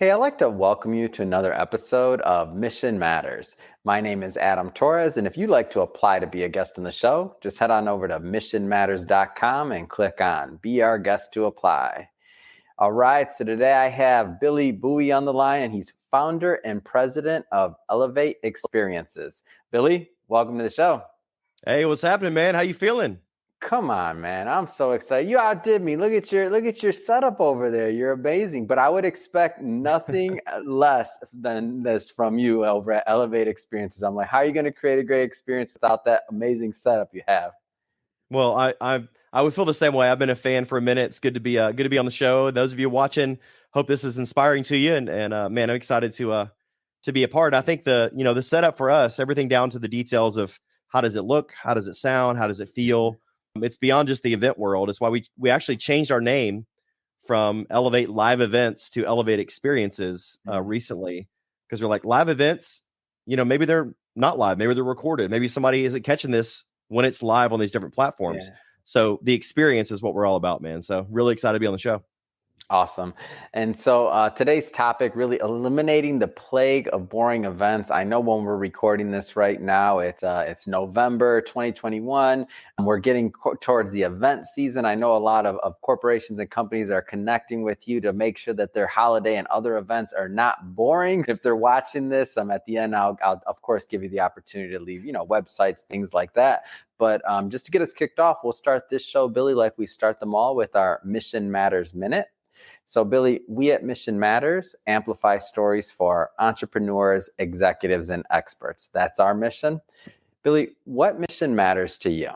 Hey, I'd like to welcome you to another episode of Mission Matters. My name is Adam Torres, and if you'd like to apply to be a guest on the show, just head on over to missionmatters.com and click on Be Our Guest to Apply. All right, so today I have Billy Boughey on the line, and he's founder and president of Elevate Experiences. Billy, welcome to the show. Hey, what's happening, man? How you feeling? Come on, man. I'm so excited. You outdid me. Look at your setup over there. You're amazing. But I would expect nothing less than this from you over at Elevate Experiences. I'm like, how are you going to create a great experience without that amazing setup you have? Well, I would feel the same way. I've been a fan for a minute. It's good to be on the show. Those of you watching, hope this is inspiring to you. And man, I'm excited to be a part. I think the setup for us, everything down to the details of how does it look, how does it sound, how does it feel. It's beyond just the event world. It's why we actually changed our name from Elevate Live Events to Elevate Experiences recently, because we're like, live events, maybe they're not live, maybe they're recorded, maybe somebody isn't catching this when it's live on these different platforms. Yeah. So the experience is what we're all about, man. So really excited to be on the show. Awesome. And so today's topic, really eliminating the plague of boring events. I know when we're recording this right now, it's November 2021, and we're getting towards the event season. I know a lot of corporations and companies are connecting with you to make sure that their holiday and other events are not boring. If they're watching this, at the end, I'll of course give you the opportunity to leave, websites, things like that. But just to get us kicked off, we'll start this show, Billy, like we start them all, with our Mission Matters Minute. So, Billy, we at Mission Matters amplify stories for entrepreneurs, executives, and experts. That's our mission. Billy, what mission matters to you?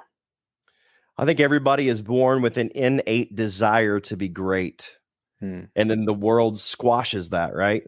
I think everybody is born with an innate desire to be great. And then the world squashes that, right?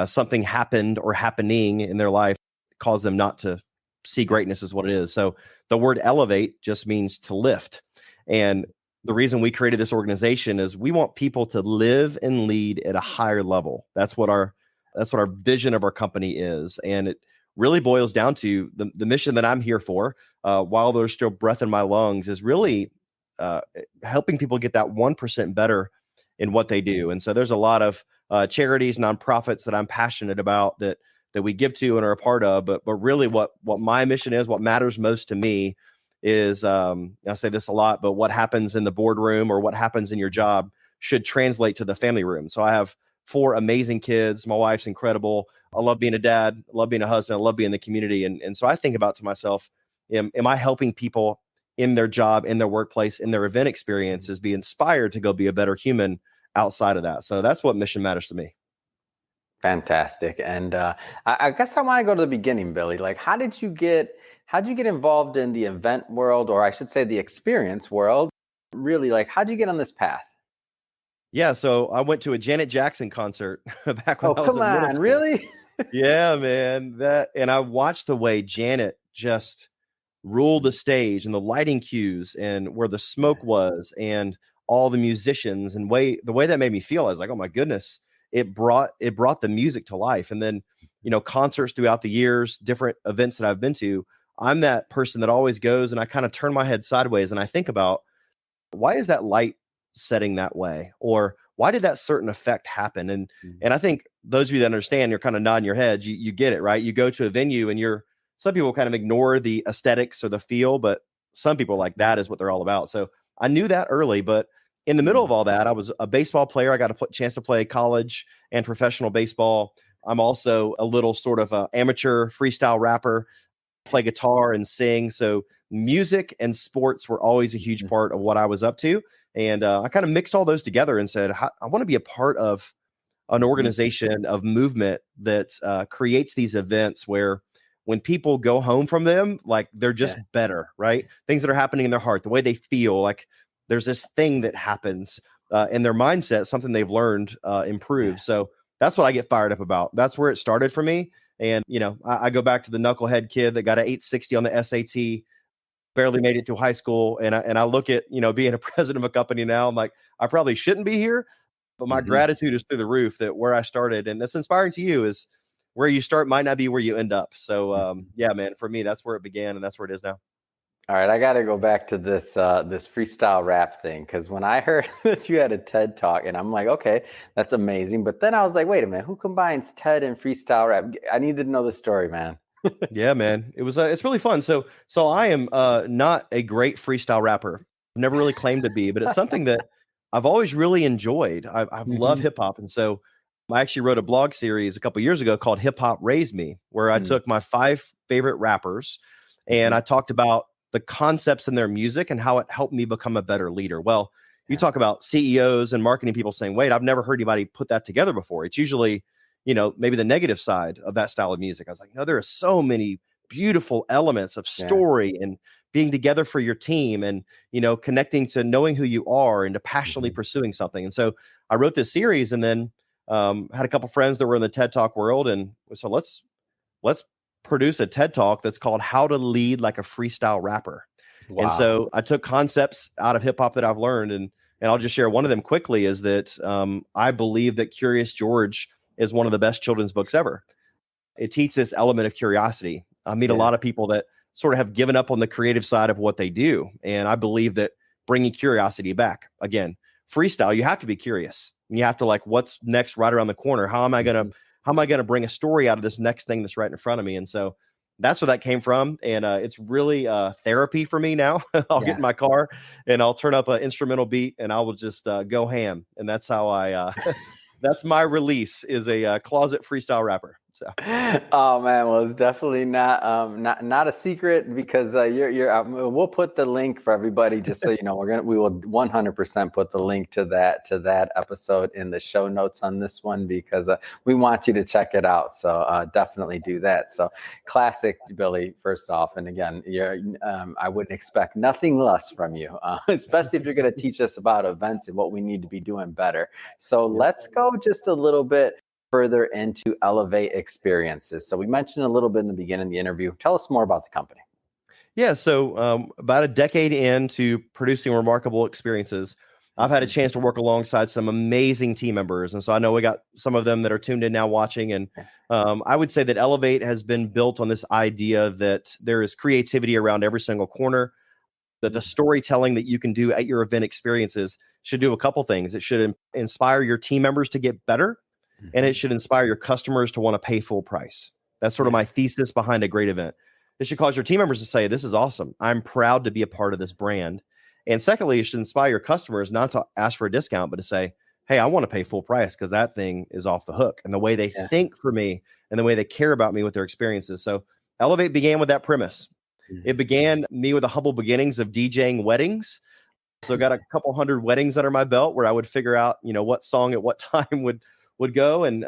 Something happened or happening in their life caused them not to see greatness as what it is. So the word elevate just means to lift. And the reason we created this organization is we want people to live and lead at a higher level. That's what our vision of our company is. And it really boils down to the mission that I'm here for, while there's still breath in my lungs, is really helping people get that 1% better in what they do. And so there's a lot of charities, nonprofits that I'm passionate about that we give to and are a part of. But really what my mission is, what matters most to me is, I say this a lot, but what happens in the boardroom or what happens in your job should translate to the family room. So I have 4 amazing kids. My wife's incredible. I love being a dad. I love being a husband. I love being in the community. And so I think about to myself, am I helping people in their job, in their workplace, in their event experiences be inspired to go be a better human outside of that? So that's what mission matters to me. Fantastic. And I guess I want to go to the beginning, Billy. Like, how did you get involved in the event world, or I should say the experience world? Really, like, how'd you get on this path? Yeah, so I went to a Janet Jackson concert back when Oh, I was come in middle on, school. really? Yeah, man. And I watched the way Janet just ruled the stage and the lighting cues and where the smoke was and all the musicians and the way that made me feel. I was like, oh my goodness, it brought the music to life. And then, concerts throughout the years, different events that I've been to, I'm that person that always goes and I kind of turn my head sideways and I think about, why is that light setting that way? Or why did that certain effect happen? And I think those of you that understand, you're kind of nodding your heads, you get it, right? You go to a venue and some people kind of ignore the aesthetics or the feel, but some people like that is what they're all about. So I knew that early, but in the middle of all that, I was a baseball player. I got a chance to play college and professional baseball. I'm also a little sort of amateur freestyle rapper, play guitar and sing. So music and sports were always a huge part of what I was up to. And I kind of mixed all those together and said, I want to be a part of an organization of movement that creates these events where when people go home from them, like they're just better, right? Things that are happening in their heart, the way they feel, like there's this thing that happens in their mindset, something they've learned improves. So that's what I get fired up about. That's where it started for me. And, I go back to the knucklehead kid that got an 860 on the SAT, barely made it through high school. And I look at, being a president of a company now, I'm like, I probably shouldn't be here, but my gratitude is through the roof that where I started. And that's inspiring to you is where you start might not be where you end up. So, yeah, man, for me, that's where it began and that's where it is now. All right, I got to go back to this freestyle rap thing, because when I heard that you had a TED talk, and I'm like, okay, that's amazing. But then I was like, wait a minute, who combines TED and freestyle rap? I needed to know the story, man. Yeah, man. It's really fun. So I am not a great freestyle rapper. I've never really claimed to be, but it's something that I've always really enjoyed. I've loved Hmm. hip hop, and so I actually wrote a blog series a couple years ago called Hip Hop Raised Me, where I took my 5 favorite rappers and Hmm. I talked about the concepts in their music and how it helped me become a better leader. Well, you Yeah. talk about CEOs and marketing people saying, "Wait, I've never heard anybody put that together before." It's usually maybe the negative side of that style of music. I was like, no, there are so many beautiful elements of Yeah. story and being together for your team and, connecting to knowing who you are and to passionately Hmm. pursuing something. And so I wrote this series and then had a couple friends that were in the TED Talk world. And so let's produce a TED Talk that's called How to Lead Like a Freestyle Rapper. And Wow. so I took concepts out of hip hop that I've learned, and I'll just share one of them quickly. Is that I believe that Curious George is one of the best children's books ever. It teaches this element of curiosity. I meet a Yeah. lot of people that sort of have given up on the creative side of what they do, and I believe that bringing curiosity back again, freestyle, you have to be curious. You have to like, what's next right around the corner? Mhm. How am I gonna bring a story out of this next thing that's right in front of me? And so that's where that came from, and it's really therapy for me now. I'll get Yeah. in my car and I'll turn up an instrumental beat, and I will just go ham, and that's how I. That's my release is a closet freestyle rapper. So Oh man, well it's definitely not a secret, because you're we'll put the link for everybody, just so you know. We will 100% put the link to that episode in the show notes on this one, because we want you to check it out. So definitely do that. So classic Billy, first off, and again, I wouldn't expect nothing less from you, especially if you're going to teach us about events and what we need to be doing better. So yep. let's go just a little bit further into Elevate Experiences. So we mentioned a little bit in the beginning of the interview. Tell us more about the company. Yeah, so about a decade into producing remarkable experiences, I've had a Mhm. chance to work alongside some amazing team members, and so I know we got some of them that are tuned in now watching. And Yeah. I would say that Elevate has been built on this idea that there is creativity around every single corner. That the storytelling that you can do at your event experiences should do a couple things. It should inspire your team members to get better, and it Mhm. should inspire your customers to want to pay full price. That's sort of Yeah. my thesis behind a great event. It should cause your team members to say, "This is awesome. I'm proud to be a part of this brand." And secondly, it should inspire your customers not to ask for a discount, but to say, "Hey, I want to pay full price because that thing is off the hook." And the way they Yeah. think for me and the way they care about me with their experiences. So Elevate began with that premise. It Mhm. began me with the humble beginnings of DJing weddings. So got a couple hundred weddings under my belt where I would figure out, what song at what time would go, and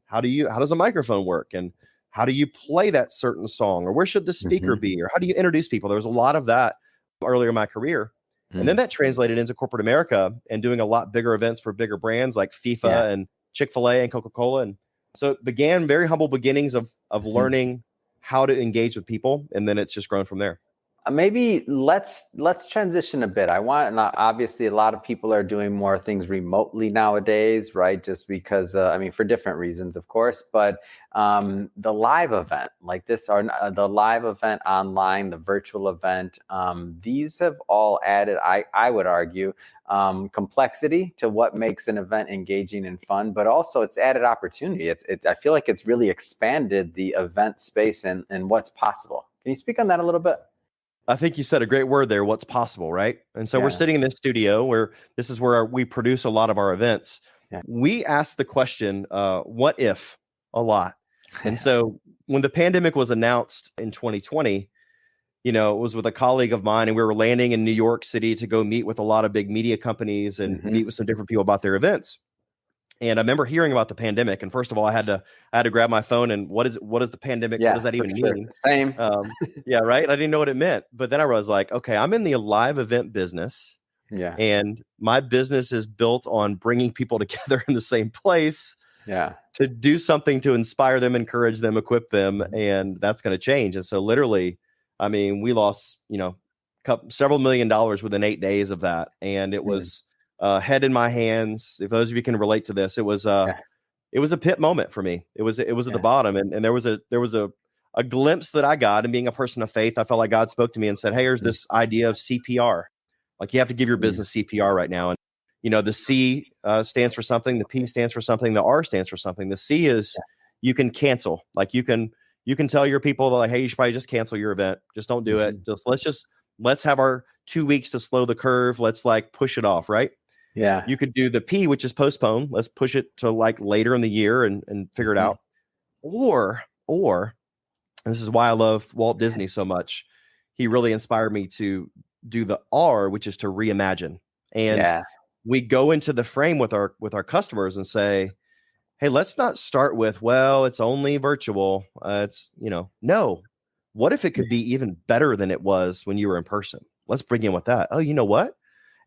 how does a microphone work, and how do you play that certain song, or where should the speaker Mhm. be, or how do you introduce people? There was a lot of that earlier in my career, and then Mm. that translated into corporate America and doing a lot bigger events for bigger brands like Yeah. FIFA and Chick-fil-A and Coca-Cola, and so it began very humble beginnings of Mhm. learning how to engage with people, and then it's just grown from there. Maybe let's transition a bit. I want, and obviously a lot of people are doing more things remotely nowadays, right? Just because, I mean, for different reasons, of course. But the live event like this, or the live event online, the virtual event, these have all added, I would argue, complexity to what makes an event engaging and fun. But also, it's added opportunity. It's I feel like it's really expanded the event space and what's possible. Can you speak on that a little bit? I think you said a great word there. What's possible, right? And so we're Yeah. sitting in this studio where this is where we produce a lot of our events. Yeah. We ask the question, "What if?" a lot. And so when the pandemic was announced in 2020, it was with a colleague of mine, and we were landing in New York City to go meet with a lot of big media companies and Hmm. meet with some different people about their events. And I remember hearing about the pandemic. And first of all, I had to grab my phone and what is the pandemic? What does Yeah, that for even sure. mean? Same. Yeah, right. And I didn't know what it meant. But then I was like, okay, I'm in the live event business, Yeah. and my business is built on bringing people together in the same place Yeah. to do something to inspire them, encourage them, equip them, Mhm. and that's going to change. And so, literally, I mean, we lost, several $1 million within 8 days of that, and it Mm. was head in my hands. If those of you can relate to this, it was Yeah. a pit moment for me. It was at the Yeah. bottom, and there was a a glimpse that I got, and being a person of faith, I felt like God spoke to me and said, hey, here's this idea of CPR. Like, you have to give your business CPR right now. And, the C stands for something. The P stands for something. The R stands for something. The C is you can cancel. Like, you can tell your people that, like, hey, you should probably just cancel your event. Just don't do it. Let's have our 2 weeks to slow the curve. Let's like push it off. Right. Yeah. You could do the P, which is postpone. Let's push it to like later in the year and figure it out. Or, and this is why I love Walt Disney so much. He really inspired me to do the R, which is to reimagine. And we go into the frame with our customers and say, hey, let's not start with, well, it's only virtual. No. What if it could be even better than it was when you were in person? Let's bring in with that. Oh, you know what?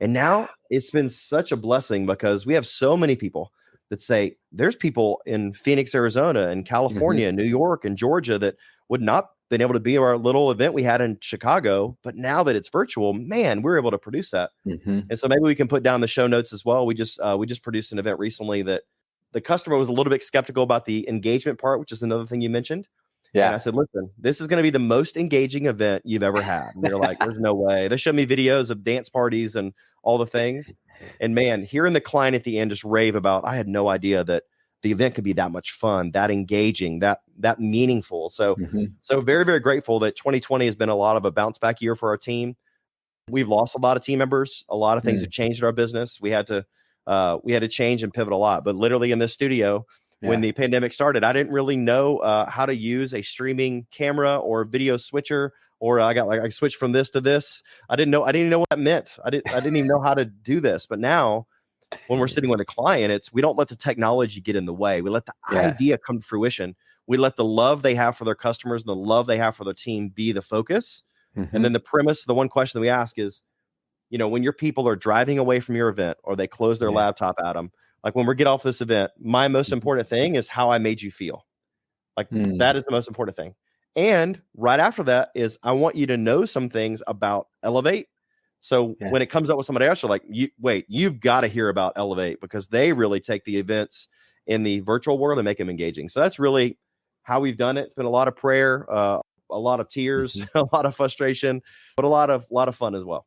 And now it's been such a blessing because we have so many people that say there's people in Phoenix, Arizona, and California, and New York, and Georgia that would not been able to be at our little event we had in Chicago. But now that it's virtual, man, we're able to produce that. And so maybe we can put down the show notes as well. We just produced an event recently that the customer was a little bit skeptical about the engagement part, which is another thing you mentioned. Yeah. And I said, listen, this is going to be the most engaging event you've ever had. And they're like, there's no way. They showed me videos of dance parties and all the things. And man, hearing the client at the end just rave about, I had no idea that the event could be that much fun, that engaging, that meaningful. So very, very grateful that 2020 has been a lot of a bounce back year for our team. We've lost a lot of team members. A lot of things have changed in our business. We had to change and pivot a lot. But literally in this studio, when the pandemic started, I didn't really know how to use a streaming camera or video switcher, or I switched from this to this. I didn't even know what that meant. I didn't even know how to do this. But now when we're sitting with a client, we don't let the technology get in the way. We let the idea come to fruition. We let the love they have for their customers and the love they have for their team be the focus. And then the premise, the one question that we ask is, when your people are driving away from your event or they close their laptop at them, like when we get off this event, my most important thing is how I made you feel. Like that is the most important thing. And right after that is I want you to know some things about Elevate. So when it comes up with somebody else, you're like, you've got to hear about Elevate because they really take the events in the virtual world and make them engaging. So that's really how we've done it. It's been a lot of prayer, a lot of tears, a lot of frustration, but a lot of fun as well.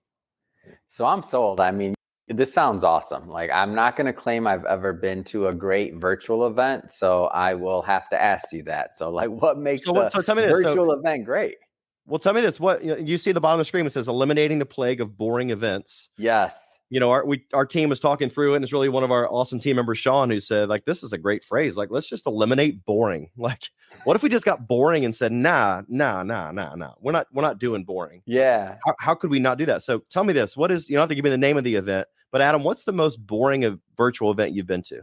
So I'm sold. I mean, this sounds awesome. Like, I'm not going to claim I've ever been to a great virtual event, so I will have to ask you that. So, like, what makes a virtual event great? Well, tell me this. What you see at the bottom of the screen? It says eliminating the plague of boring events. Yes. Our team was talking through it, and it's really one of our awesome team members, Sean, who said, like, this is a great phrase. Like, let's just eliminate boring. Like, what if we just got boring and said, nah, we're not doing boring. Yeah. How could we not do that? So tell me this. What is, you don't have to give me the name of the event, but Adam, what's the most boring virtual event you've been to?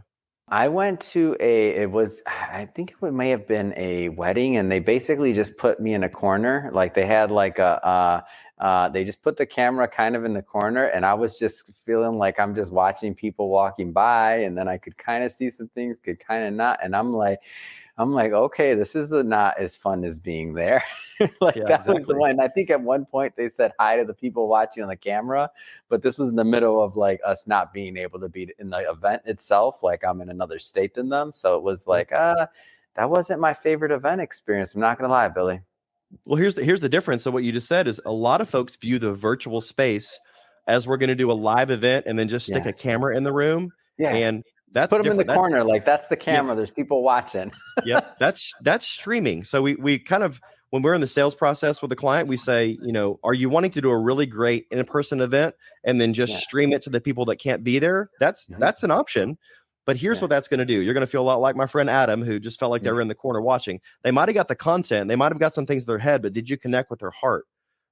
I went to I think it may have been a wedding, and they basically just put me in a corner. Like, they had like they just put the camera kind of in the corner, and I was just feeling like I'm just watching people walking by, and then I could kind of see some things, could kind of not. And I'm like, okay, this is not as fun as being there. Was the one. I think at one point they said hi to the people watching on the camera, but this was in the middle of like us not being able to be in the event itself. Like, I'm in another state than them. So it was like, that wasn't my favorite event experience. I'm not going to lie, Billy. Well, here's the difference. So what you just said is a lot of folks view the virtual space as we're going to do a live event and then just stick a camera in the room. Yeah. And that's put them in the corner. Like, that's the camera. There's people watching. That's streaming. So we kind of, when we're in the sales process with a client, we say, are you wanting to do a really great in-person event and then just stream it to the people that can't be there? That's an option. But here's what that's going to do. You're going to feel a lot like my friend Adam, who just felt like they were in the corner watching. They might have got the content. They might have got some things in their head, but did you connect with their heart?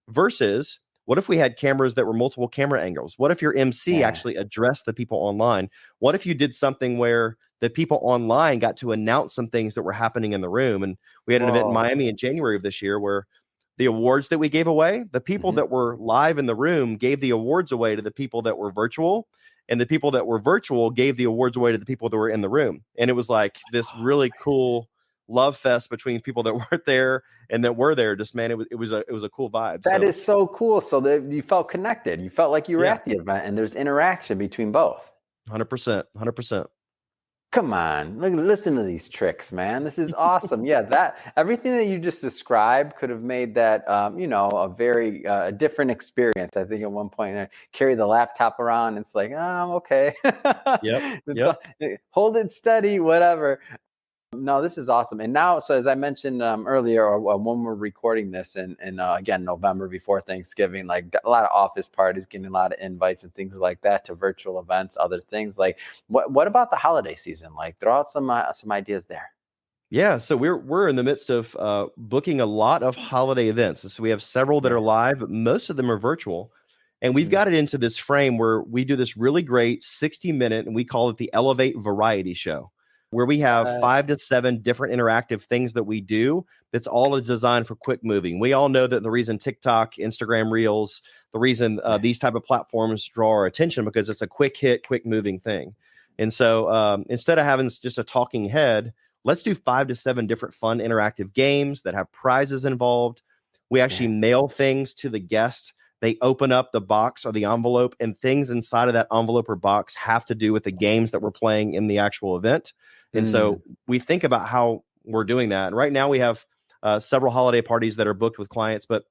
Versus, what if we had cameras that were multiple camera angles? What if your MC actually addressed the people online? What if you did something where the people online got to announce some things that were happening in the room? And we had an event in Miami in January of this year where the awards that we gave away, the people that were live in the room gave the awards away to the people that were virtual. And the people that were virtual gave the awards away to the people that were in the room. And it was like this really cool love fest between people that weren't there and that were there. Just, man, it was a cool vibe. That is so cool. So that you felt connected. You felt like you were at the event, and there's interaction between both. 100%. Come on, look, listen to these tricks, man. This is awesome. Yeah, that everything that you just described could have made that, a very different experience. I think at one point, carry the laptop around. It's like, oh, I'm okay. Yep. It's, Yep. hold it steady, whatever. No, this is awesome. And now, so as I mentioned earlier, or when we're recording this, and again, November before Thanksgiving, like a lot of office parties, getting a lot of invites and things like that to virtual events, other things. Like, what about the holiday season? Like, throw out some ideas there. Yeah, so we're in the midst of booking a lot of holiday events. So we have several that Yeah. are live, but most of them are virtual. And we've Mhm. got it into this frame where we do this really great 60-minute, and we call it the Elevate Variety Show, where we have What? 5 to 7 different interactive things that we do. That's all designed for quick moving. We all know that the reason TikTok, Instagram Reels, the reason these type of platforms draw our attention because it's a quick hit, quick moving thing. And so instead of having just a talking head, let's do 5 to 7 different fun interactive games that have prizes involved. We actually Yeah. mail things to the guest. They open up the box or the envelope, and things inside of that envelope or box have to do with the games that we're playing in the actual event. And Mm. so we think about how we're doing that. And right now we have several holiday parties that are booked with clients, but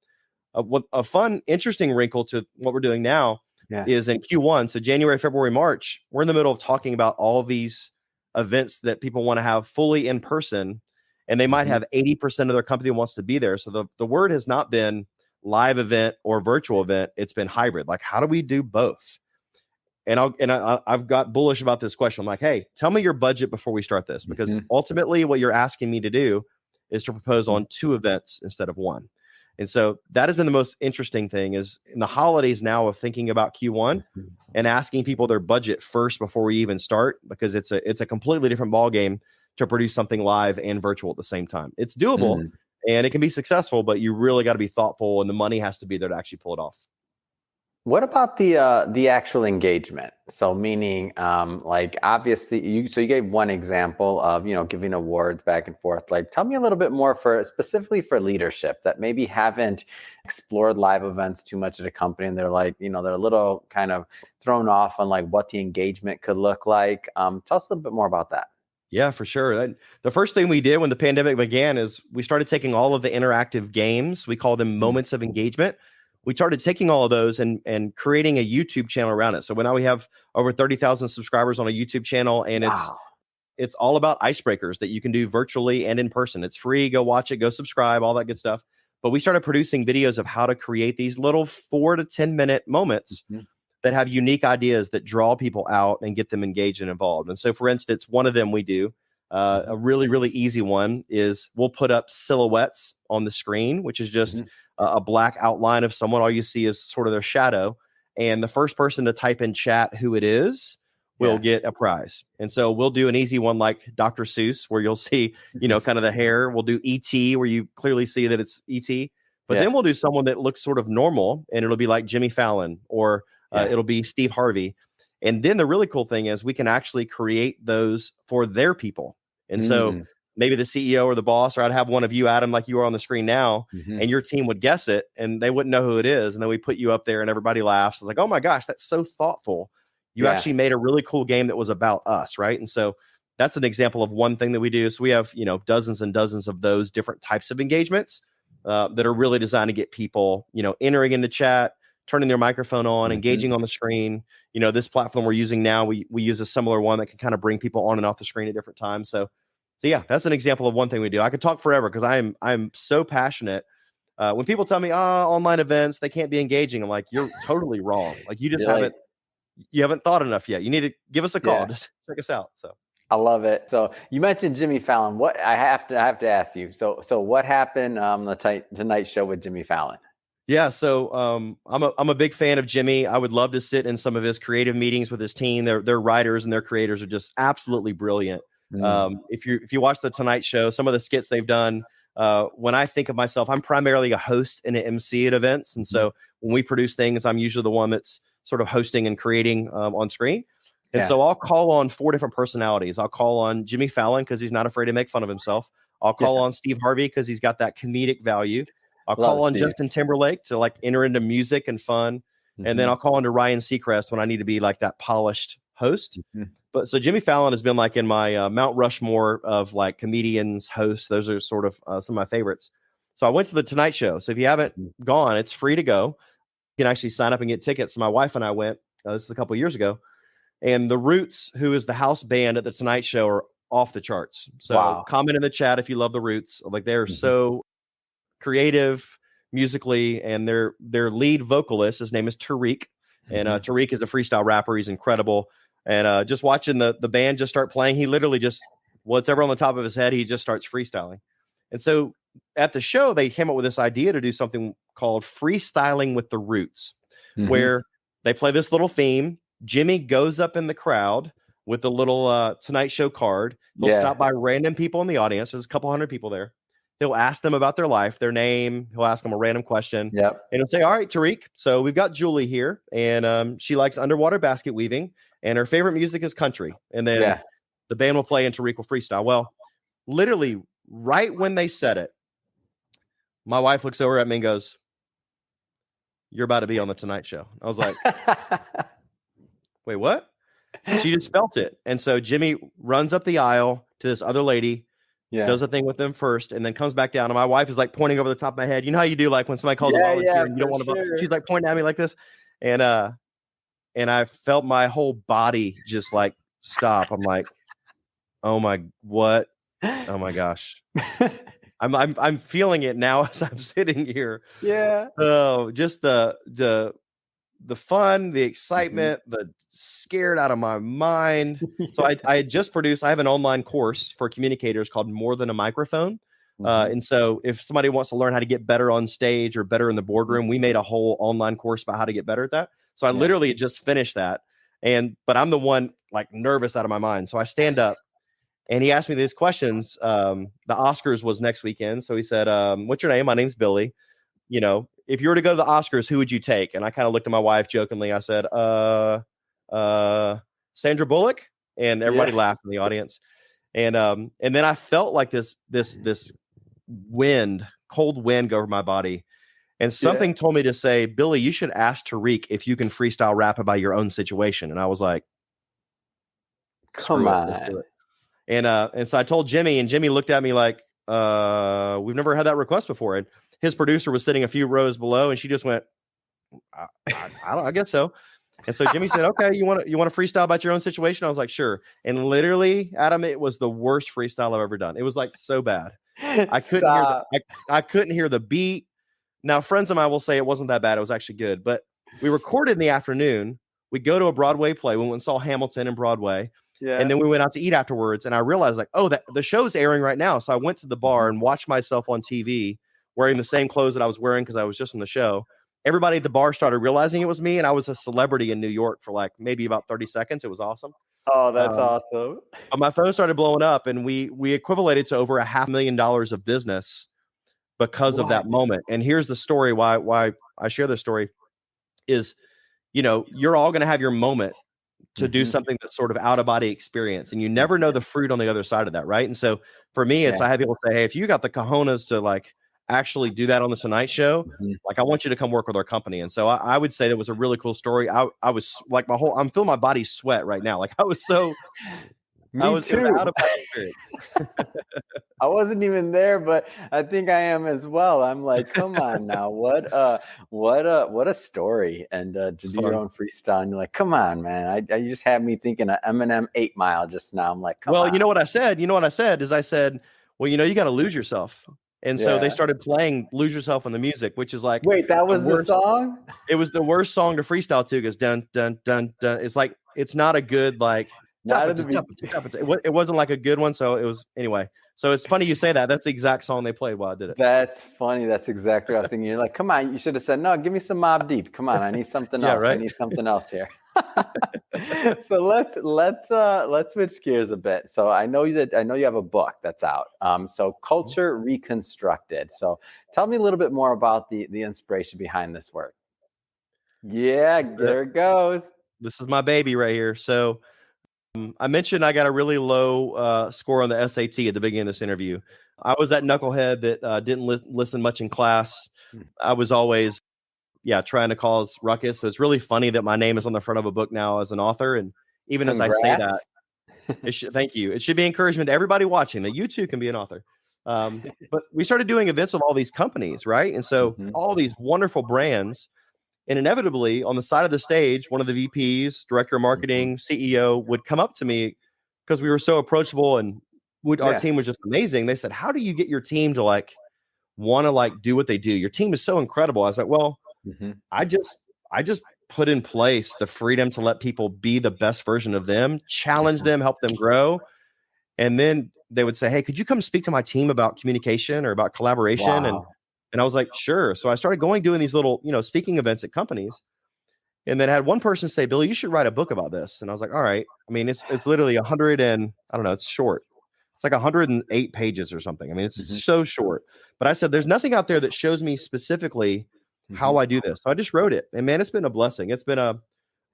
a fun, interesting wrinkle to what we're doing now Yeah. is in Q1. So January, February, March, we're in the middle of talking about all of these events that people want to have fully in person, and they might Mhm. have 80% of their company wants to be there. So the word has not been live event or virtual event. It's been hybrid. Like, how do we do both? And I've got bullish about this question. I'm like, hey, tell me your budget before we start this, because Mhm. ultimately what you're asking me to do is to propose on 2 events instead of 1. And so that has been the most interesting thing is in the holidays now of thinking about Q1 Mhm. and asking people their budget first before we even start, because it's a completely different ball game to produce something live and virtual at the same time. It's doable Mm. and it can be successful, but you really got to be thoughtful and the money has to be there to actually pull it off. What about the actual engagement? So meaning, like obviously, you gave one example of giving awards back and forth. Like, tell me a little bit more for specifically for leadership that maybe haven't explored live events too much at a company, and they're like, they're a little kind of thrown off on like what the engagement could look like. Tell us a little bit more about that. Yeah, for sure. The first thing we did when the pandemic began is we started taking all of the interactive games. We call them Mm. moments of engagement. We started taking all of those and creating a YouTube channel around it. So now we have over 30,000 subscribers on a YouTube channel, and Wow. it's all about icebreakers that you can do virtually and in person. It's free. Go watch it. Go subscribe. All that good stuff. But we started producing videos of how to create these little 4 to 10 minute moments Mhm. that have unique ideas that draw people out and get them engaged and involved. And so, for instance, one of them we do, Mhm. a really, really easy one is we'll put up silhouettes on the screen, which is just Mhm. a black outline of someone. All you see is sort of their shadow. And the first person to type in chat who it is will Yeah. get a prize. And so we'll do an easy one like Dr. Seuss, where you'll see, kind of the hair. We'll do ET, where you clearly see that it's ET. But Yeah. then we'll do someone that looks sort of normal, and it'll be like Jimmy Fallon, or Yeah. it'll be Steve Harvey. And then the really cool thing is we can actually create those for their people. And so Mm. maybe the CEO or the boss, or I'd have one of you, Adam, like you are on the screen now, Mhm. and your team would guess it and they wouldn't know who it is. And then we put you up there and everybody laughs. It's like, oh my gosh, that's so thoughtful. You Yeah. actually made a really cool game that was about us. Right. And so that's an example of one thing that we do. So we have, dozens and dozens of those different types of engagements that are really designed to get people, entering into chat, turning their microphone on, Mhm. engaging on the screen. This platform we're using now, we use a similar one that can kind of bring people on and off the screen at different times. So yeah, that's an example of one thing we do. I could talk forever because I'm so passionate. When people tell me, online events, they can't be engaging, I'm like, you're totally wrong. Like You're like, you haven't thought enough yet. You need to give us a call. yeah. Just check us out. So I love it. So you mentioned Jimmy Fallon. What I have to ask you. So what happened Tonight Show with Jimmy Fallon? yeah, so I'm a big fan of Jimmy. I would love to sit in some of his creative meetings with his team. Their writers and their creators are just absolutely brilliant. Mm. If you watch the Tonight Show, some of the skits they've done. When I think of myself, I'm primarily a host and an MC at events, and Mhm. so when we produce things, I'm usually the one that's sort of hosting and creating on screen. And Yeah. so I'll call on 4 different personalities. I'll call on Jimmy Fallon because he's not afraid to make fun of himself. I'll Yeah. call on Steve Harvey because he's got that comedic value. I'll Love call on Steve. Justin Timberlake to enter into music and fun. And then Mhm. I'll call into Ryan Seacrest when I need to be like that polished host. Mhm. But so Jimmy Fallon has been like in my Mount Rushmore of like comedians, hosts. Those are sort of some of my favorites. So I went to the Tonight Show. So if you haven't gone, it's free to go. You can actually sign up and get tickets. So my wife and I went. This is a couple of years ago. And the Roots, who is the house band at the Tonight Show, are off the charts. So Wow. comment in the chat if you love the Roots. Like they're Mhm. so creative musically, and their lead vocalist, his name is Tariq, and Tariq is a freestyle rapper. He's incredible. And just watching the band just start playing, he literally just whatever on the top of his head, he just starts freestyling. And so at the show, they came up with this idea to do something called freestyling with the Roots, where they play this little theme. Jimmy goes up in the crowd with the little Tonight Show card. He'll stop by random people in the audience. There's a couple hundred people there. He'll ask them about their life, their name. He'll ask them a random question. Yep. And he'll say, all right, Tariq, so we've got Julie here, and she likes underwater basket weaving, and her favorite music is country. And then the band will play and Tariq will freestyle. Well, literally right when they said it, my wife looks over at me and goes, you're about to be on the Tonight Show. I was like, wait, what? She just felt it. And so Jimmy runs up the aisle to this other lady, does a thing with them first, and then comes back down. And my wife is like pointing over the top of my head. You know how you do like when somebody calls a volunteer and you don't want to, she's like pointing at me like this. And I felt my whole body just like stop. I'm like, oh my, what? Oh my gosh. I'm feeling it now as I'm sitting here. Yeah. Oh, just the fun, the excitement, the scared out of my mind. So I had just produced, I have an online course for communicators called More Than a Microphone. And so if somebody wants to learn how to get better on stage or better in the boardroom, we made a whole online course about how to get better at that. So I literally just finished that. But I'm the one like nervous out of my mind. So I stand up and he asked me these questions. The Oscars was next weekend. So he said, what's your name? My name's Billy. You know, if you were to go to the Oscars, who would you take? And I kind of looked at my wife jokingly. I said, Sandra Bullock, and everybody laughed in the audience. And then I felt like this cold wind go over my body. And something told me to say, Billy, you should ask Tariq if you can freestyle rap about your own situation. And I was like, come on. And so I told Jimmy, and Jimmy looked at me like, we've never had that request before. And his producer was sitting a few rows below, and she just went, I guess so. And so Jimmy said, okay, you want to freestyle about your own situation? I was like, sure. And literally, Adam, it was the worst freestyle I've ever done. It was like so bad. I couldn't hear the beat. Now, friends of mine will say it wasn't that bad. It was actually good. But we recorded in the afternoon. We go to a Broadway play. We went and saw Hamilton and Broadway. Yeah. And then we went out to eat afterwards. And I realized like, oh, the show's airing right now. So I went to the bar and watched myself on TV wearing the same clothes that I was wearing because I was just in the show. Everybody at the bar started realizing it was me, and I was a celebrity in New York for like maybe about 30 seconds. It was awesome. Oh, that's awesome. My phone started blowing up, and we equivalated to over $500,000 of business because of that moment. And here's the story why I share this story is, you know, you're all going to have your moment to do something that's sort of out of body experience, and you never know the fruit on the other side of that, right? And so for me, it's I have people say, hey, if you got the cojones to like actually do that on the Tonight Show, like I want you to come work with our company. And so I would say that was a really cool story. I was like I'm feeling my body sweat right now. Like I was so Me too. Out of my experience. I wasn't even there, but I think I am as well. I'm like, come on now, what a story, and to do your own freestyle. And you're like, come on, man. You just had me thinking of Eminem 8 Mile just now. I'm like, come on. Well, you know what I said? I said, well, you got to lose yourself. And so they started playing "Lose Yourself" in the music, which is like, wait, that was the song? It was the worst song to freestyle to because dun dun dun dun. It's like it's not a good like. It wasn't like a good one, so it was anyway. So it's funny you say that. That's the exact song they played while I did it. That's funny. That's exactly what I was thinking. You're like, come on, you should have said, no, give me some Mobb Deep. Come on, I need something else. Right? I need something else here. So let's switch gears a bit. So I know you have a book that's out. So Culture Reconstructed. So tell me a little bit more about the inspiration behind this work. Yeah, there it goes. This is my baby right here. So I mentioned I got a really low score on the SAT at the beginning of this interview. I was that knucklehead that didn't listen much in class. I was always, trying to cause ruckus. So it's really funny that my name is on the front of a book now as an author. And even as I say that, Congrats. thank you. It should be encouragement to everybody watching that you too can be an author. But we started doing events with all these companies, right? And so all these wonderful brands, and inevitably on the side of the stage, one of the VPs, director of marketing, CEO would come up to me because we were so approachable and our team was just amazing. They said, how do you get your team to like want to like do what they do? Your team is so incredible. I was like, well, I just put in place the freedom to let people be the best version of them, challenge them, help them grow. And then they would say, hey, could you come speak to my team about communication or about collaboration? Wow. And I was like, sure. So I started doing these little, speaking events at companies. And then I had one person say, Billy, you should write a book about this. And I was like, all right. I mean, it's literally 100 and I don't know, it's short. It's like 108 pages or something. I mean, it's so short. But I said, there's nothing out there that shows me specifically how I do this. So I just wrote it. And man, it's been a blessing. It's been a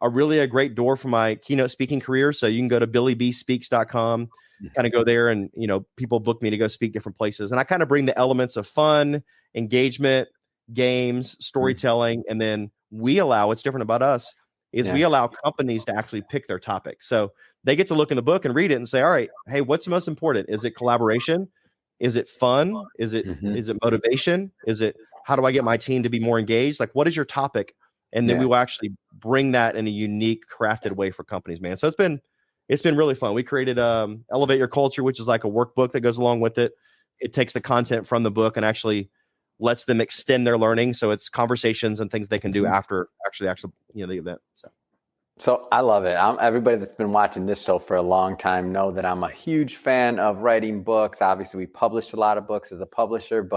really a great door for my keynote speaking career. So you can go to billybspeaks.com, kind of go there and, people book me to go speak different places. And I kind of bring the elements of fun, engagement, games, storytelling. And then we allow, what's different about us is we allow companies to actually pick their topic. So they get to look in the book and read it and say, all right, hey, what's most important? Is it collaboration? Is it fun? Is it motivation? Is it, how do I get my team to be more engaged? Like, what is your topic? And then we will actually bring that in a unique, crafted way for companies, man. So it's been really fun. We created Elevate Your Culture, which is like a workbook that goes along with it. It takes the content from the book and actually lets them extend their learning. So it's conversations and things they can do after actually, the event. So I love it. Everybody that's been watching this show for a long time know that I'm a huge fan of writing books. Obviously, we published a lot of books as a publisher,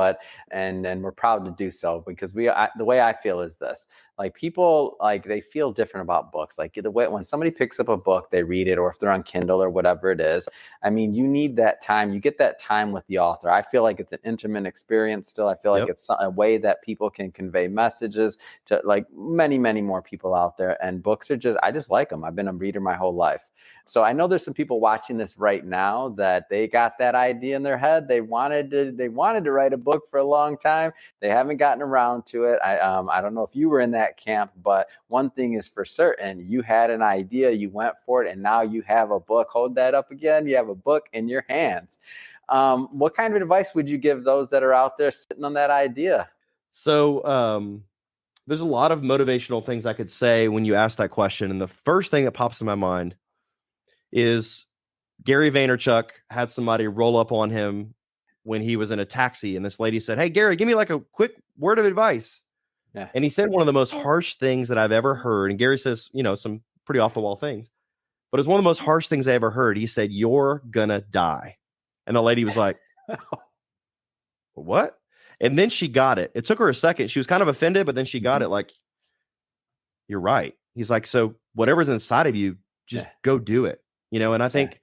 and we're proud to do so because the way I feel is this: like people, like they feel different about books. Like the way when somebody picks up a book, they read it, or if they're on Kindle or whatever it is. I mean, you need that time. You get that time with the author. I feel like it's an intimate experience still. I feel like it's a way that people can convey messages to like many, many more people out there. And books are I just like them. I've been a reader my whole life. So I know there's some people watching this right now that they got that idea in their head. They wanted to write a book for a long time. They haven't gotten around to it. I don't know if you were in that camp, but one thing is for certain, you had an idea, you went for it, and now you have a book. Hold that up again. You have a book in your hands. What kind of advice would you give those that are out there sitting on that idea? So there's a lot of motivational things I could say when you ask that question. And the first thing that pops in my mind is Gary Vaynerchuk had somebody roll up on him when he was in a taxi. And this lady said, hey, Gary, give me like a quick word of advice. Yeah. And he said one of the most harsh things that I've ever heard. And Gary says, some pretty off the wall things, but it's one of the most harsh things I ever heard. He said, you're gonna die. And the lady was like, what? And then she got it. It took her a second. She was kind of offended, but then she got it. Like, you're right. He's like, so whatever's inside of you, just go do it. And I think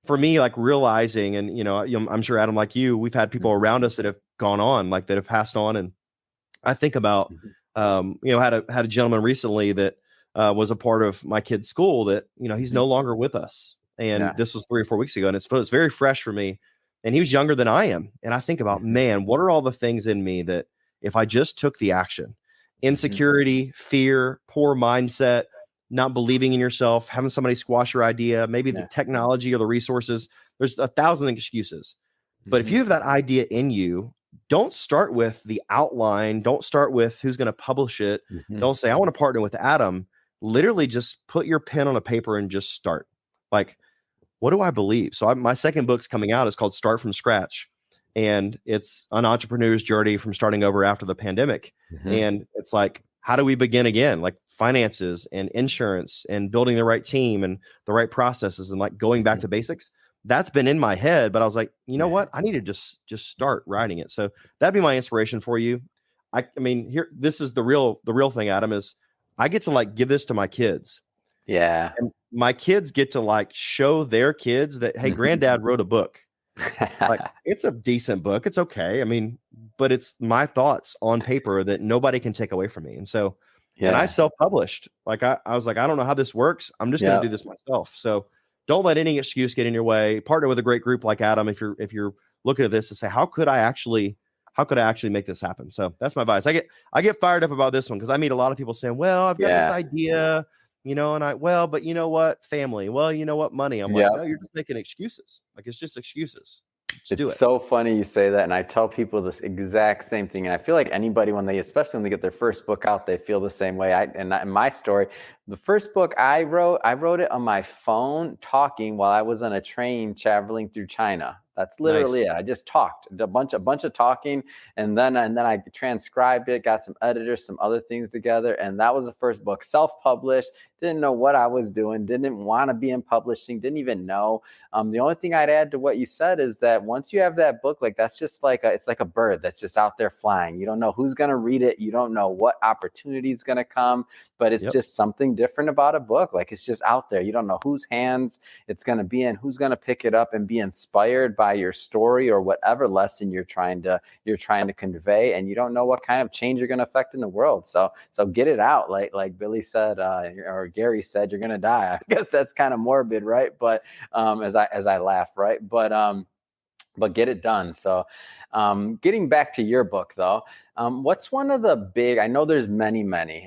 for me, like realizing, and, I'm sure Adam, like you, we've had people around us that have gone on, like that have passed on. And I think about, had a gentleman recently that was a part of my kid's school that, he's no longer with us. And this was 3 or 4 weeks ago. And it's very fresh for me. And he was younger than I am. And I think about, man, what are all the things in me that if I just took the action, insecurity, fear, poor mindset, not believing in yourself, having somebody squash your idea, maybe the technology or the resources, there's 1,000 excuses. But if you have that idea in you, don't start with the outline. Don't start with who's going to publish it. Don't say, I want to partner with Adam. Literally just put your pen on a paper and just start. Like, what do I believe? So my second book's coming out. It's called Start From Scratch. And it's an entrepreneur's journey from starting over after the pandemic. And it's like, how do we begin again? Like finances and insurance and building the right team and the right processes and like going back to basics. That's been in my head, but I was like, you know what? I need to just start writing it. So that'd be my inspiration for you. I mean, here, this is the real thing, Adam, is I get to like give this to my kids. Yeah. And my kids get to like show their kids that, hey, granddad wrote a book. Like, it's a decent book. It's okay. I mean, but it's my thoughts on paper that nobody can take away from me. And so, and I self-published. Like I was like, I don't know how this works. I'm just going to do this myself. So don't let any excuse get in your way. Partner with a great group like Adam. If you're looking at this to say, how could I actually make this happen? So that's my advice. I get fired up about this one because I meet a lot of people saying, well, I've got this idea but you know what? Family. Well, you know what? Money. I'm like, no, Yeah. you're just making excuses. Like, it's just excuses. Just do It's it. so funny you say that, and I tell people this exact same thing. And I feel like anybody, especially when they get their first book out, they feel the same way. In my story, the first book I wrote it on my phone, talking while I was on a train traveling through China. That's literally Nice. it. I just talked a bunch of talking, and then I transcribed it, got some editors, some other things together, and that was the first book, self-published. Didn't know what I was doing, didn't want to be in publishing, didn't even know. The only thing I'd add to what you said is that once you have that book, like that's just it's like a bird that's just out there flying. You don't know who's going to read it. You don't know what opportunity is going to come, but it's Yep. just something different about a book. Like it's just out there. You don't know whose hands it's going to be in, who's going to pick it up and be inspired by your story or whatever lesson you're trying to convey. And you don't know what kind of change you're going to affect in the world. So get it out. Like Billy said, or Gary said, you're going to die. I guess that's kind of morbid, right? But as I laugh, right? But get it done. So getting back to your book though, what's one of the big, I know there's many,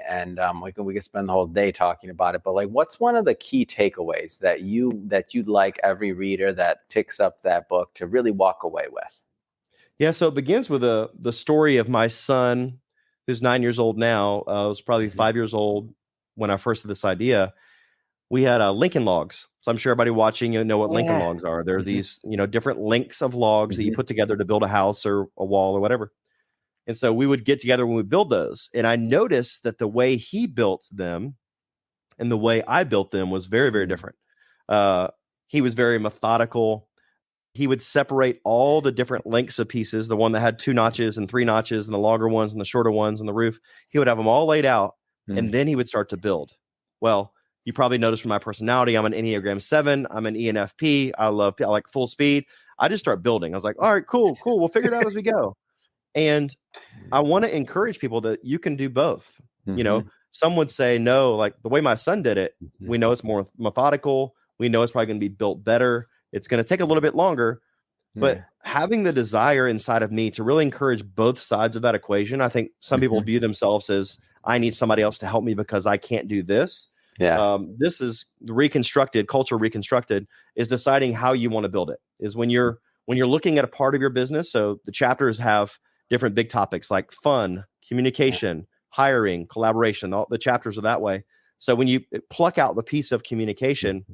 and we can spend the whole day talking about it, but like what's one of the key takeaways that you'd like every reader that picks up that book to really walk away with? Yeah, so it begins with the story of my son, who's 9 years old now. Was probably 5 years old when I first had this idea. We had Lincoln logs. So I'm sure everybody watching, know what Lincoln logs are. They're these, different links of logs that you put together to build a house or a wall or whatever. And so we would get together when we build those. And I noticed that the way he built them and the way I built them was very, very different. He was very methodical. He would separate all the different lengths of pieces, the one that had 2 notches and 3 notches and the longer ones and the shorter ones and the roof. He would have them all laid out and then he would start to build. Well, you probably noticed from my personality, I'm an Enneagram 7. I'm an ENFP. I like full speed. I just start building. I was like, all right, cool. We'll figure it out as we go. And I want to encourage people that you can do both. Some would say, no, like the way my son did it, we know it's more methodical. We know it's probably going to be built better. It's going to take a little bit longer. But having the desire inside of me to really encourage both sides of that equation, I think some people view themselves as, I need somebody else to help me because I can't do this. Yeah. This is culture reconstructed is deciding how you want to build it. Is when you're looking at a part of your business. So the chapters have different big topics like fun, communication, hiring, collaboration. All the chapters are that way. So when you pluck out the piece of communication,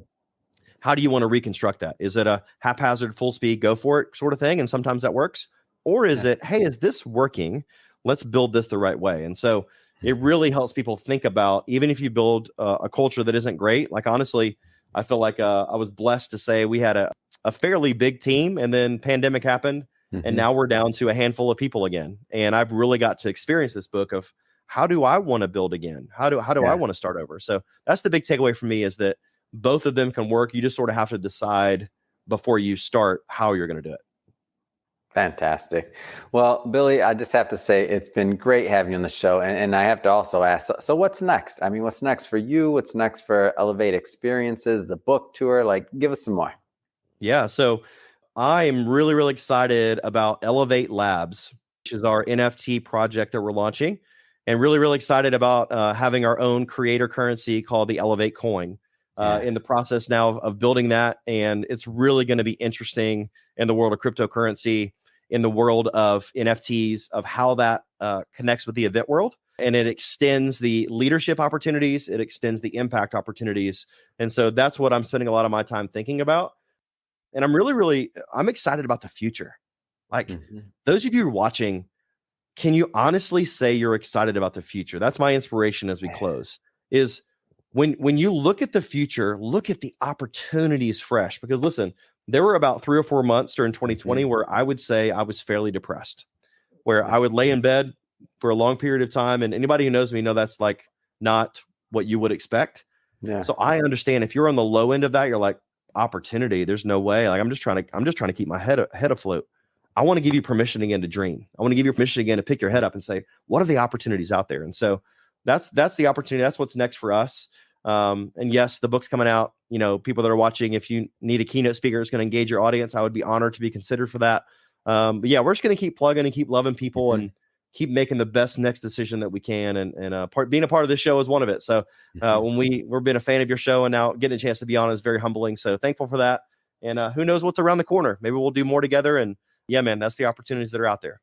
how do you want to reconstruct that? Is it a haphazard, full speed, go for it sort of thing? And sometimes that works. Or is it, hey, is this working? Let's build this the right way. And so it really helps people think about, even if you build a culture that isn't great, like honestly, I feel like I was blessed to say we had a fairly big team and then pandemic happened and now we're down to a handful of people again. And I've really got to experience this book of how do I want to build again? How do I want to start over? So that's the big takeaway for me is that both of them can work. You just sort of have to decide before you start how you're going to do it. Fantastic. Well, Billy, I just have to say it's been great having you on the show. And I have to also ask, so what's next? I mean, what's next for you? What's next for Elevate Experiences, the book tour? Like, give us some more. Yeah. So I am really, really excited about Elevate Labs, which is our NFT project that we're launching, and really, really excited about having our own creator currency called the Elevate Coin. In the process now of building that. And it's really going to be interesting in the world of cryptocurrency, in the world of NFTs, of how that connects with the event world. And it extends the leadership opportunities. It extends the impact opportunities. And so that's what I'm spending a lot of my time thinking about. And I'm really, I'm excited about the future. Like those of you watching, can you honestly say you're excited about the future? That's my inspiration as we close is when you look at the future, look at the opportunities fresh, because listen, there were about 3 or 4 months during 2020 where I would say I was fairly depressed, where I would lay in bed for a long period of time. And anybody who knows me know that's like not what you would expect. Yeah. So I understand if you're on the low end of that, you're like, opportunity, there's no way. Like I'm just trying to keep my head afloat. I want to give you permission again to dream. I want to give you permission again to pick your head up and say, what are the opportunities out there? And so that's the opportunity. That's what's next for us. And yes, the book's coming out. People that are watching, if you need a keynote speaker that's going to engage your audience, I would be honored to be considered for that. But yeah, we're just going to keep plugging and keep loving people. And keep making the best next decision that we can. And being a part of this show is one of it. So when we're been a fan of your show and now getting a chance to be on is very humbling. So thankful for that. And who knows what's around the corner? Maybe we'll do more together. And yeah, man, that's the opportunities that are out there.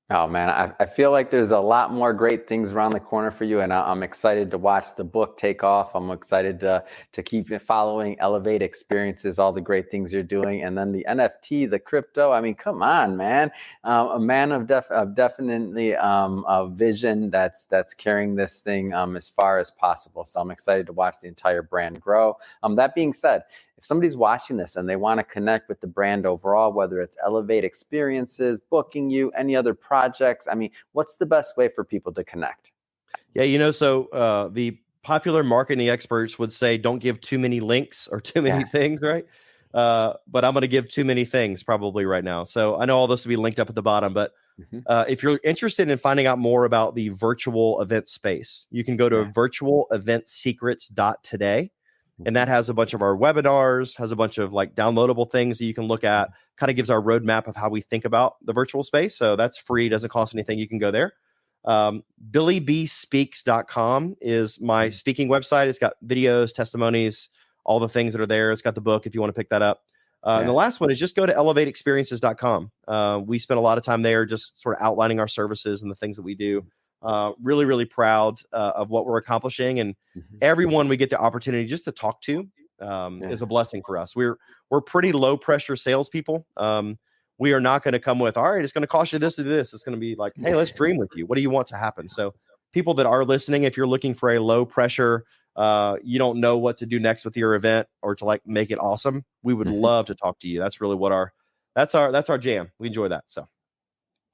Oh man, I feel like there's a lot more great things around the corner for you, and I'm excited to watch the book take off. I'm excited to keep following Elevate Experiences, all the great things you're doing, and then the NFT, the crypto. I mean, come on, man, a man of definitely a vision that's carrying this thing as far as possible. So I'm excited to watch the entire brand grow. That being said, if somebody's watching this and they want to connect with the brand overall, whether it's Elevate Experiences, booking you, any other projects, I mean, what's the best way for people to connect? Yeah, so the popular marketing experts would say don't give too many links or too many things, right? But I'm going to give too many things probably right now. So I know all this will be linked up at the bottom, but if you're interested in finding out more about the virtual event space, you can go to virtualeventsecrets.today. And that has a bunch of our webinars, has a bunch of like downloadable things that you can look at, kind of gives our roadmap of how we think about the virtual space. So that's free, doesn't cost anything. You can go there. BillyBspeaks.com is my speaking website. It's got videos, testimonies, all the things that are there. It's got the book if you want to pick that up. And the last one is just go to elevateexperiences.com. We spend a lot of time there just sort of outlining our services and the things that we do. Really, really proud of what we're accomplishing, and everyone we get the opportunity just to talk to is a blessing for us. We're pretty low pressure salespeople. We are not going to come with, all right, it's going to cost you this or this. It's going to be like, hey, let's dream with you. What do you want to happen? So people that are listening, if you're looking for a low pressure, you don't know what to do next with your event or to like make it awesome, we would love to talk to you. That's really what that's our jam. We enjoy that. So.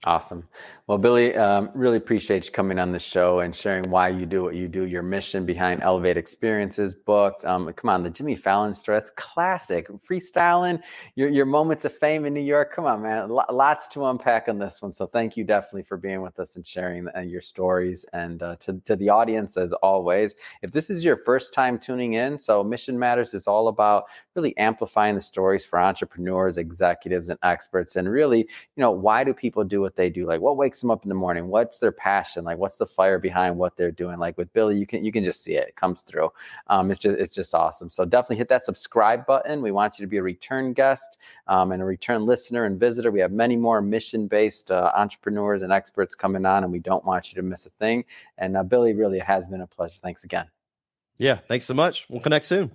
Awesome. Well, Billy, really appreciate you coming on the show and sharing why you do what you do, your mission behind Elevate Experiences, booked. Come on, the Jimmy Fallon story, that's classic. Freestyling, your moments of fame in New York. Come on, man. Lots to unpack on this one. So thank you definitely for being with us and sharing your stories. And to the audience, as always, if this is your first time tuning in, so Mission Matters is all about really amplifying the stories for entrepreneurs, executives, and experts. And really, why do people do what they do? Like, what wakes them up in the morning? What's their passion? Like, what's the fire behind what they're doing? Like with Billy, you can just see it comes through. It's just awesome. So definitely hit that subscribe button. We want you to be a return guest and a return listener and visitor. We have many more mission-based entrepreneurs and experts coming on, and we don't want you to miss a thing. And Billy, really, it has been a pleasure. Thanks again. Yeah, thanks so much. We'll connect soon.